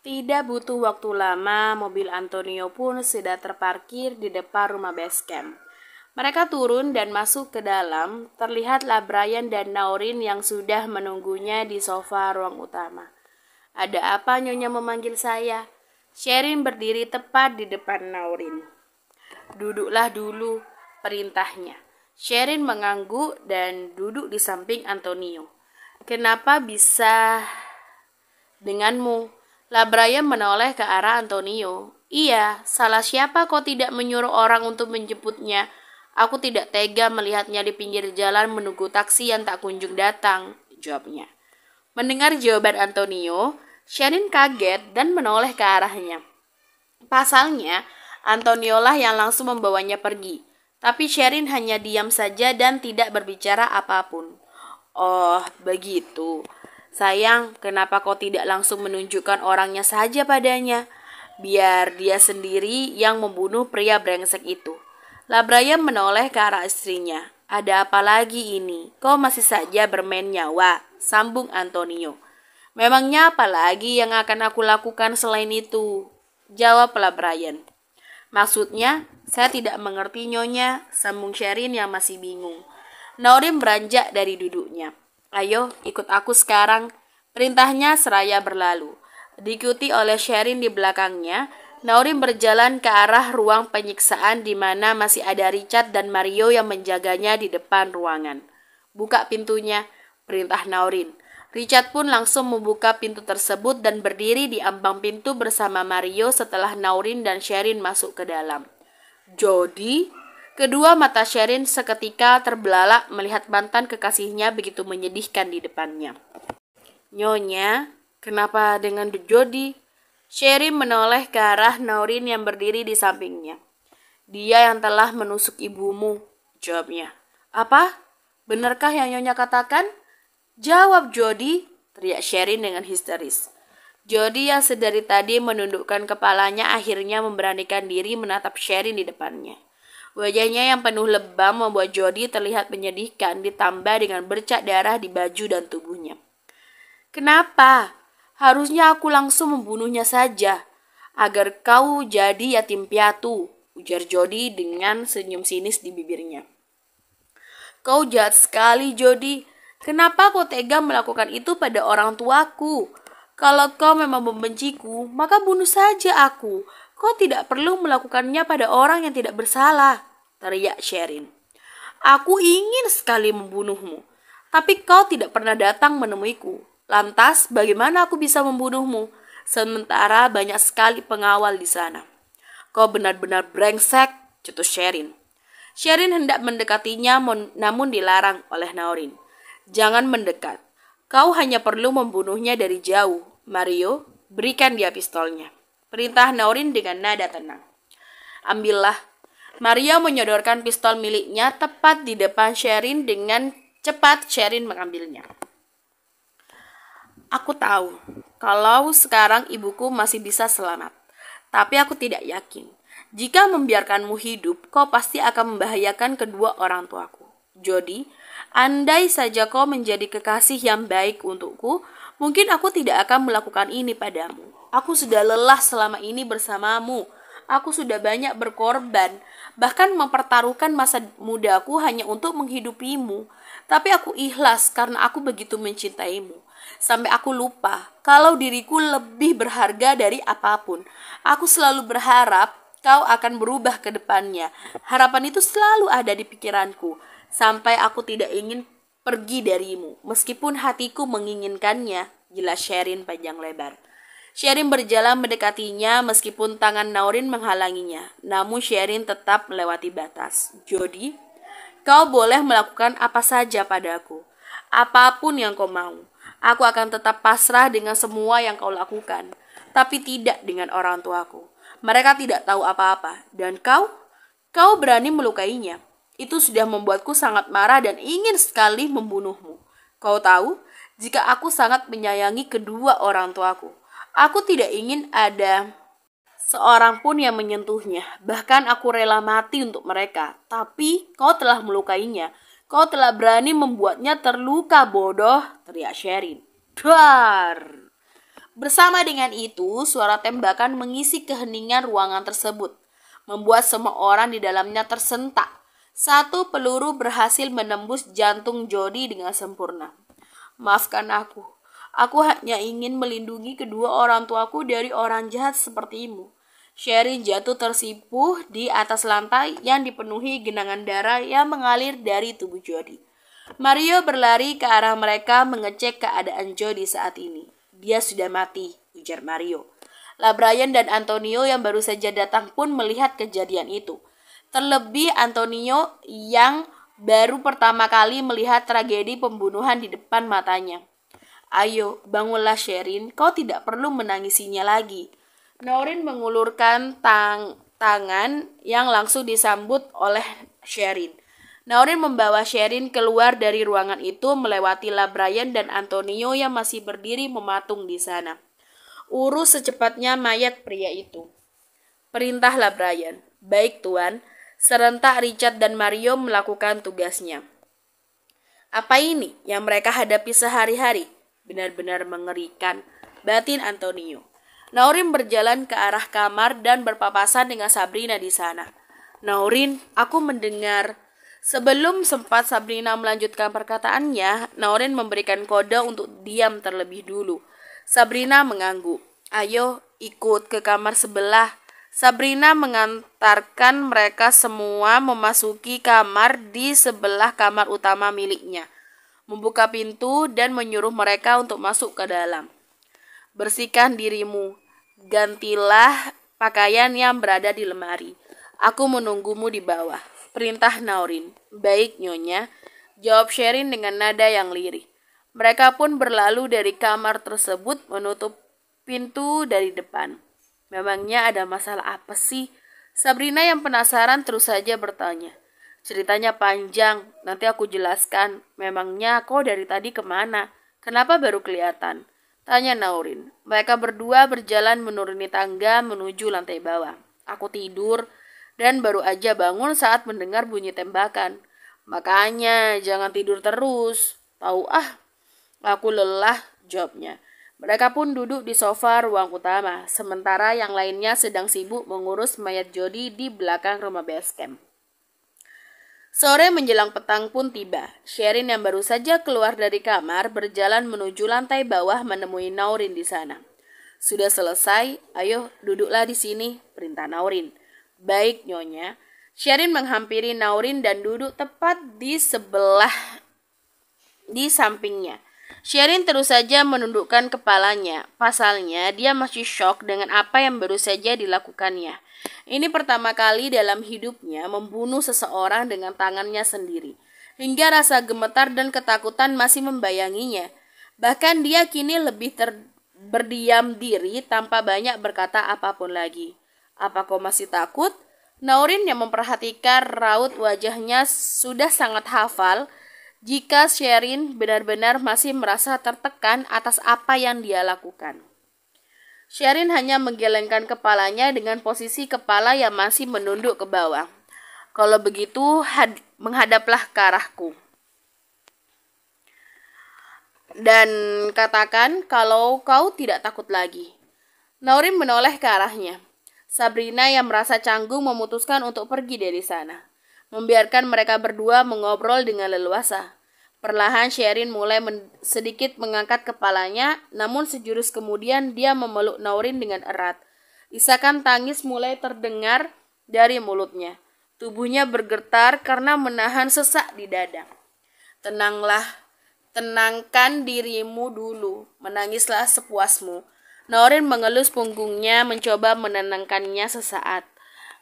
Tidak butuh waktu lama, mobil Antonio pun sudah terparkir di depan rumah base camp. Mereka turun dan masuk ke dalam. Terlihatlah Brian dan Naurin yang sudah menunggunya di sofa ruang utama. "Ada apa Nyonya memanggil saya?" Sherin berdiri tepat di depan Naurin. "Duduklah dulu," perintahnya. Sherin mengangguk dan duduk di samping Antonio. "Kenapa bisa denganmu?" Brian menoleh ke arah Antonio. "Iya, salah siapa kau tidak menyuruh orang untuk menjemputnya? Aku tidak tega melihatnya di pinggir jalan menunggu taksi yang tak kunjung datang," jawabnya. Mendengar jawaban Antonio, Sherin kaget dan menoleh ke arahnya. Pasalnya, Antonio lah yang langsung membawanya pergi. Tapi Sherin hanya diam saja dan tidak berbicara apapun. "Oh, begitu. Sayang, kenapa kau tidak langsung menunjukkan orangnya saja padanya? Biar dia sendiri yang membunuh pria brengsek itu." Brian menoleh ke arah istrinya. "Ada apa lagi ini? Kau masih saja bermain nyawa," sambung Antonio. "Memangnya apa lagi yang akan aku lakukan selain itu?" jawablah Brian. "Maksudnya, saya tidak mengerti Nyonya," sambung Sherin yang masih bingung. Naurin beranjak dari duduknya. "Ayo, ikut aku sekarang," perintahnya seraya berlalu. Diikuti oleh Sherin di belakangnya, Naurin berjalan ke arah ruang penyiksaan di mana masih ada Richard dan Mario yang menjaganya di depan ruangan. "Buka pintunya," perintah Naurin. Richard pun langsung membuka pintu tersebut dan berdiri di ambang pintu bersama Mario setelah Naurin dan Sherin masuk ke dalam. "Jody?" Kedua mata Sherin seketika terbelalak melihat mantan kekasihnya begitu menyedihkan di depannya. "Nyonya, kenapa dengan Jody?" Sherin menoleh ke arah Naurin yang berdiri di sampingnya. "Dia yang telah menusuk ibumu," jawabnya. "Apa? Benarkah yang Nyonya katakan?" "Jawab, Jody," teriak Sherin dengan histeris. Jody yang sedari tadi menundukkan kepalanya akhirnya memberanikan diri menatap Sherin di depannya. Wajahnya yang penuh lebam membuat Jody terlihat menyedihkan ditambah dengan bercak darah di baju dan tubuhnya. "Kenapa? Harusnya aku langsung membunuhnya saja, agar kau jadi yatim piatu," ujar Jody dengan senyum sinis di bibirnya. "Kau jahat sekali, Jody. Kenapa kau tega melakukan itu pada orang tuaku? Kalau kau memang membenciku, maka bunuh saja aku. Kau tidak perlu melakukannya pada orang yang tidak bersalah," teriak Sherin. "Aku ingin sekali membunuhmu, tapi kau tidak pernah datang menemuiku. Lantas, bagaimana aku bisa membunuhmu? Sementara banyak sekali pengawal di sana." "Kau benar-benar brengsek," cetus Sherin. Sherin hendak mendekatinya namun dilarang oleh Naurin. "Jangan mendekat. Kau hanya perlu membunuhnya dari jauh. Mario, berikan dia pistolnya," perintah Naurin dengan nada tenang. "Ambillah." Mario menyodorkan pistol miliknya tepat di depan Sherin. Dengan cepat Sherin mengambilnya. "Aku tahu kalau sekarang ibuku masih bisa selamat. Tapi aku tidak yakin. Jika membiarkanmu hidup, kau pasti akan membahayakan kedua orang tuaku. Jody, andai saja kau menjadi kekasih yang baik untukku, mungkin aku tidak akan melakukan ini padamu. Aku sudah lelah selama ini bersamamu. Aku sudah banyak berkorban, bahkan mempertaruhkan masa mudaku hanya untuk menghidupimu. Tapi aku ikhlas karena aku begitu mencintaimu. Sampai aku lupa kalau diriku lebih berharga dari apapun. Aku selalu berharap kau akan berubah ke depannya. Harapan itu selalu ada di pikiranku. Sampai aku tidak ingin pergi darimu, meskipun hatiku menginginkannya," jelas Sherin panjang lebar. Sherin berjalan mendekatinya meskipun tangan Naurin menghalanginya. Namun Sherin tetap melewati batas. "Jody, kau boleh melakukan apa saja padaku. Apapun yang kau mau. Aku akan tetap pasrah dengan semua yang kau lakukan. Tapi tidak dengan orang tuaku. Mereka tidak tahu apa-apa. Dan kau berani melukainya. Itu sudah membuatku sangat marah dan ingin sekali membunuhmu. Kau tahu, jika aku sangat menyayangi kedua orang tuaku, aku tidak ingin ada seorang pun yang menyentuhnya. Bahkan aku rela mati untuk mereka. Tapi kau telah melukainya. Kau telah berani membuatnya terluka, bodoh," teriak Sherin. Dar! Bersama dengan itu, suara tembakan mengisi keheningan ruangan tersebut, membuat semua orang di dalamnya tersentak. Satu peluru berhasil menembus jantung Jody dengan sempurna. Maafkan aku. Aku hanya ingin melindungi kedua orang tuaku dari orang jahat sepertimu. Sherin jatuh tersipuh di atas lantai yang dipenuhi genangan darah yang mengalir dari tubuh Jody. Mario berlari ke arah mereka mengecek keadaan Jody saat ini. Dia sudah mati, ujar Mario. Brian dan Antonio yang baru saja datang pun melihat kejadian itu. Terlebih Antonio yang baru pertama kali melihat tragedi pembunuhan di depan matanya. Ayo, bangunlah Sherin, kau tidak perlu menangisinya lagi. Naurin mengulurkan tangan yang langsung disambut oleh Sherin. Naurin membawa Sherin keluar dari ruangan itu melewati Brian dan Antonio yang masih berdiri mematung di sana. Urus secepatnya mayat pria itu. Perintah Brian. Baik Tuan. Serentak Richard dan Mario melakukan tugasnya. Apa ini yang mereka hadapi sehari-hari? Benar-benar mengerikan, batin Antonio. Naurin berjalan ke arah kamar dan berpapasan dengan Sabrina di sana. Naurin, aku mendengar. Sebelum sempat Sabrina melanjutkan perkataannya, Naurin memberikan kode untuk diam terlebih dulu. Sabrina mengangguk. Ayo, ikut ke kamar sebelah. Sabrina mengantarkan mereka semua memasuki kamar di sebelah kamar utama miliknya, membuka pintu dan menyuruh mereka untuk masuk ke dalam. Bersihkan dirimu, gantilah pakaian yang berada di lemari. Aku menunggumu di bawah. Perintah Naurin. Baik Nyonya, jawab Sherin dengan nada yang lirih. Mereka pun berlalu dari kamar tersebut menutup pintu dari depan. Memangnya ada masalah apa sih? Sabrina yang penasaran terus saja bertanya. Ceritanya panjang, nanti aku jelaskan. Memangnya kau dari tadi kemana? Kenapa baru kelihatan? Tanya Naurin. Mereka berdua berjalan menuruni tangga menuju lantai bawah. Aku tidur dan baru aja bangun saat mendengar bunyi tembakan. Makanya jangan tidur terus. Tahu aku lelah, jawabnya. Mereka pun duduk di sofa ruang utama, sementara yang lainnya sedang sibuk mengurus mayat Jody di belakang rumah base camp. Sore menjelang petang pun tiba. Sherin yang baru saja keluar dari kamar berjalan menuju lantai bawah menemui Naurin di sana. Sudah selesai, ayo duduklah di sini, perintah Naurin. Baik Nyonya. Sherin menghampiri Naurin dan duduk tepat di sampingnya. Sherin terus saja menundukkan kepalanya. Pasalnya dia masih syok dengan apa yang baru saja dilakukannya. Ini pertama kali dalam hidupnya membunuh seseorang dengan tangannya sendiri. Hingga rasa gemetar dan ketakutan masih membayanginya. Bahkan dia kini lebih berdiam diri tanpa banyak berkata apapun lagi. Apa kau masih takut? Naurin yang memperhatikan raut wajahnya sudah sangat hafal jika Sherin benar-benar masih merasa tertekan atas apa yang dia lakukan. Sherin hanya menggelengkan kepalanya dengan posisi kepala yang masih menunduk ke bawah. Kalau begitu, menghadaplah ke arahku. Dan katakan kalau kau tidak takut lagi. Naurin menoleh ke arahnya. Sabrina yang merasa canggung memutuskan untuk pergi dari sana, membiarkan mereka berdua mengobrol dengan leluasa. Perlahan Sherin mulai sedikit mengangkat kepalanya, namun sejurus kemudian dia memeluk Naurin dengan erat. Isakan tangis mulai terdengar dari mulutnya. Tubuhnya bergetar karena menahan sesak di dada. Tenanglah, tenangkan dirimu dulu, menangislah sepuasmu. Naurin mengelus punggungnya mencoba menenangkannya sesaat.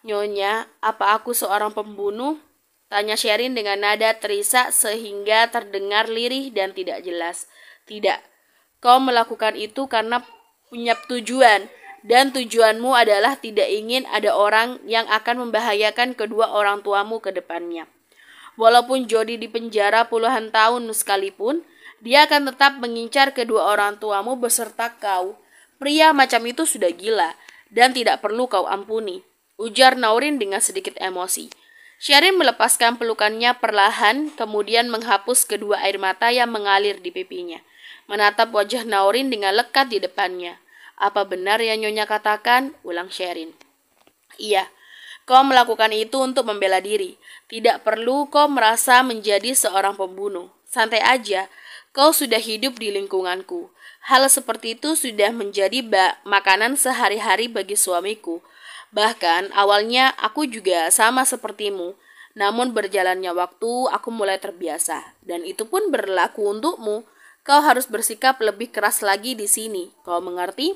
Nyonya, apa aku seorang pembunuh? Tanya Sherin dengan nada terisak sehingga terdengar lirih dan tidak jelas. Tidak, kau melakukan itu karena punya tujuan. Dan tujuanmu adalah tidak ingin ada orang yang akan membahayakan kedua orang tuamu ke depannya. Walaupun Jody dipenjara puluhan tahun sekalipun, dia akan tetap mengincar kedua orang tuamu beserta kau. Pria macam itu sudah gila dan tidak perlu kau ampuni, ujar Naurin dengan sedikit emosi. Sherin melepaskan pelukannya perlahan, kemudian menghapus kedua air mata yang mengalir di pipinya. Menatap wajah Naurin dengan lekat di depannya. Apa benar yang Nyonya katakan? Ulang Sherin. Iya, kau melakukan itu untuk membela diri. Tidak perlu kau merasa menjadi seorang pembunuh. Santai aja, kau sudah hidup di lingkunganku. Hal seperti itu sudah menjadi makanan sehari-hari bagi suamiku. Bahkan awalnya aku juga sama sepertimu. Namun berjalannya waktu aku mulai terbiasa. Dan itu pun berlaku untukmu. Kau harus bersikap lebih keras lagi di sini. Kau mengerti?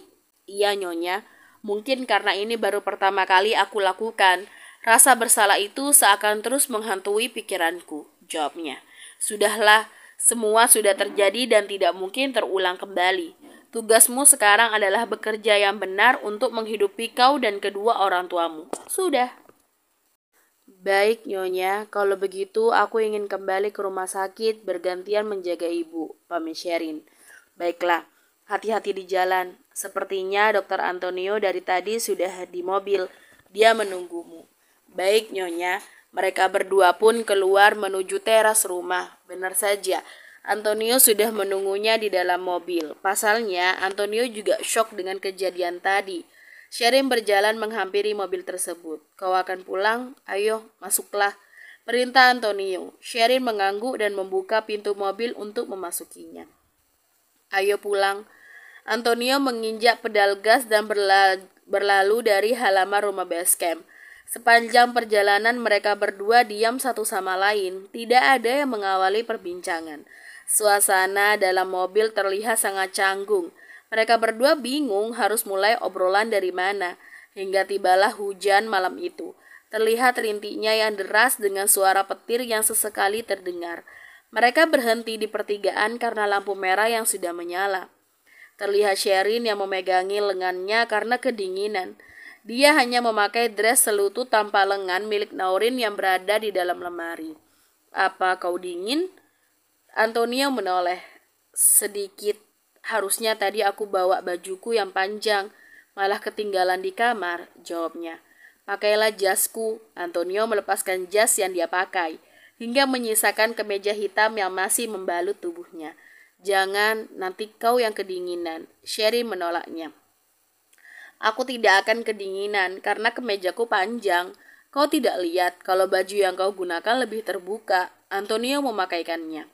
Iya, Nyonya. Mungkin karena ini baru pertama kali aku lakukan. Rasa bersalah itu seakan terus menghantui pikiranku. Jawabnya. Sudahlah, semua sudah terjadi dan tidak mungkin terulang kembali. Tugasmu sekarang adalah bekerja yang benar untuk menghidupi kau dan kedua orang tuamu. Sudah. Baik, Nyonya. Kalau begitu, aku ingin kembali ke rumah sakit bergantian menjaga ibu, pamit Sherin. Baiklah, hati-hati di jalan. Sepertinya Dokter Antonio dari tadi sudah di mobil. Dia menunggumu. Baik, Nyonya. Mereka berdua pun keluar menuju teras rumah. Benar saja, Antonio sudah menunggunya di dalam mobil. Pasalnya, Antonio juga shock dengan kejadian tadi. Sherin berjalan menghampiri mobil tersebut. Kau akan pulang? Ayo, masuklah. Perintah Antonio. Sherin mengangguk dan membuka pintu mobil untuk memasukinya. Ayo pulang. Antonio menginjak pedal gas dan berlalu dari halaman rumah base camp. Sepanjang perjalanan mereka berdua diam satu sama lain. Tidak ada yang mengawali perbincangan. Suasana dalam mobil terlihat sangat canggung. Mereka berdua bingung harus mulai obrolan dari mana. Hingga tibalah hujan malam itu. Terlihat rintiknya yang deras dengan suara petir yang sesekali terdengar. Mereka berhenti di pertigaan karena lampu merah yang sudah menyala. Terlihat Sherin yang memegangi lengannya karena kedinginan. Dia hanya memakai dress selutut tanpa lengan milik Naurin yang berada di dalam lemari. Apa kau dingin? Antonio menoleh. Sedikit. Harusnya tadi aku bawa bajuku yang panjang. Malah ketinggalan di kamar, jawabnya. Pakailah jasku. Antonio melepaskan jas yang dia pakai, hingga menyisakan kemeja hitam yang masih membalut tubuhnya. Jangan, nanti kau yang kedinginan. Sherin menolaknya. Aku tidak akan kedinginan karena kemejaku panjang. Kau tidak lihat kalau baju yang kau gunakan lebih terbuka. Antonio memakaikannya.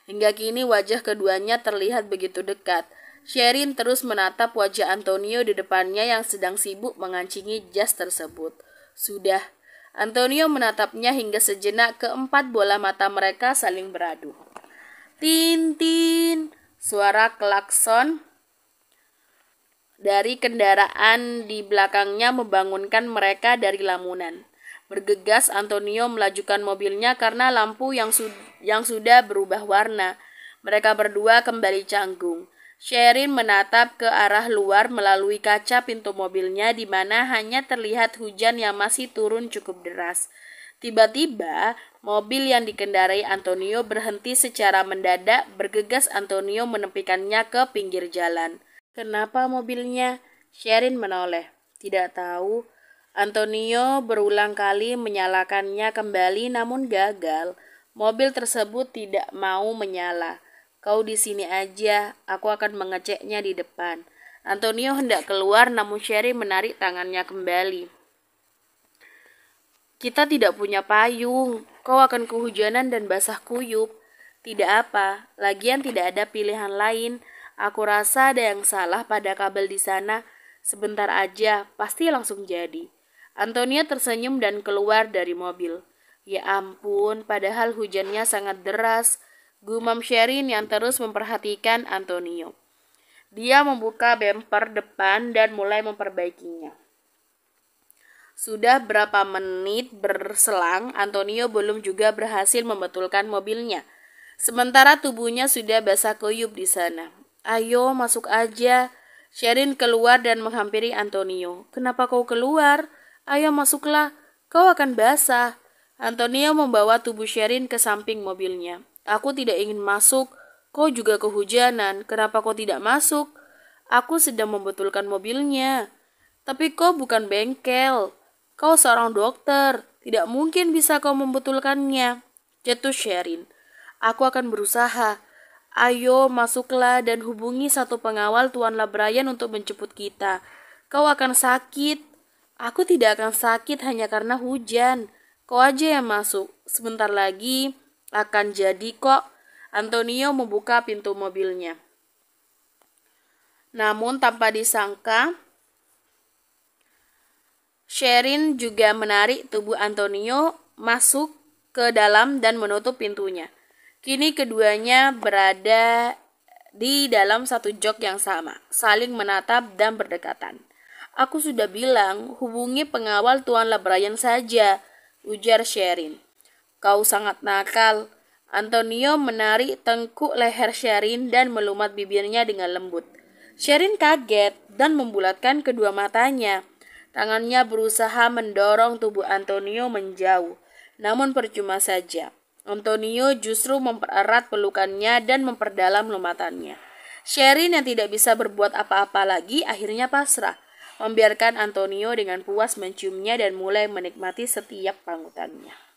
Hingga kini wajah keduanya terlihat begitu dekat. Sherin terus menatap wajah Antonio di depannya yang sedang sibuk mengancingi jas tersebut. Sudah. Antonio menatapnya hingga sejenak keempat bola mata mereka saling beradu. Tin-tin. Suara klakson dari kendaraan di belakangnya membangunkan mereka dari lamunan. Bergegas Antonio melajukan mobilnya karena lampu yang sudah berubah warna. Mereka berdua kembali canggung. Sherin menatap ke arah luar melalui kaca pintu mobilnya di mana hanya terlihat hujan yang masih turun cukup deras. Tiba-tiba, mobil yang dikendarai Antonio berhenti secara mendadak. Bergegas Antonio menepikannya ke pinggir jalan. Kenapa mobilnya? Sherin menoleh. Tidak tahu. Antonio berulang kali menyalakannya kembali namun gagal. Mobil tersebut tidak mau menyala. Kau di sini aja, aku akan mengeceknya di depan. Antonio hendak keluar namun Sherin menarik tangannya kembali. Kita tidak punya payung. Kau akan kehujanan dan basah kuyup. Tidak apa, lagian tidak ada pilihan lain. Aku rasa ada yang salah pada kabel di sana. Sebentar aja, pasti langsung jadi. Antonio tersenyum dan keluar dari mobil. Ya ampun, padahal hujannya sangat deras. Gumam Sherin yang terus memperhatikan Antonio. Dia membuka bemper depan dan mulai memperbaikinya. Sudah berapa menit berselang, Antonio belum juga berhasil membetulkan mobilnya. Sementara tubuhnya sudah basah kuyup di sana. Ayo masuk aja. Sherin keluar dan menghampiri Antonio. Kenapa kau keluar? Ayo masuklah, kau akan basah. Antonio membawa tubuh Sherin ke samping mobilnya. Aku tidak ingin masuk. Kau juga kehujanan. Kenapa kau tidak masuk? Aku sedang membetulkan mobilnya. Tapi kau bukan bengkel. Kau seorang dokter. Tidak mungkin bisa kau membetulkannya. Jatuh Sherin. Aku akan berusaha. Ayo, masuklah dan hubungi satu pengawal Tuanlah Brian untuk menjemput kita. Kau akan sakit. Aku tidak akan sakit hanya karena hujan. Kau aja yang masuk. Sebentar lagi akan jadi kok. Antonio membuka pintu mobilnya. Namun tanpa disangka, Sherin juga menarik tubuh Antonio masuk ke dalam dan menutup pintunya. Kini keduanya berada di dalam satu jok yang sama, saling menatap dan berdekatan. Aku sudah bilang, hubungi pengawal Tuanlah Brian saja, ujar Sherin. Kau sangat nakal. Antonio menarik tengkuk leher Sherin dan melumat bibirnya dengan lembut. Sherin kaget dan membulatkan kedua matanya. Tangannya berusaha mendorong tubuh Antonio menjauh, namun percuma saja. Antonio justru mempererat pelukannya dan memperdalam lumatannya. Sherin yang tidak bisa berbuat apa-apa lagi akhirnya pasrah, membiarkan Antonio dengan puas menciumnya dan mulai menikmati setiap pangkutannya.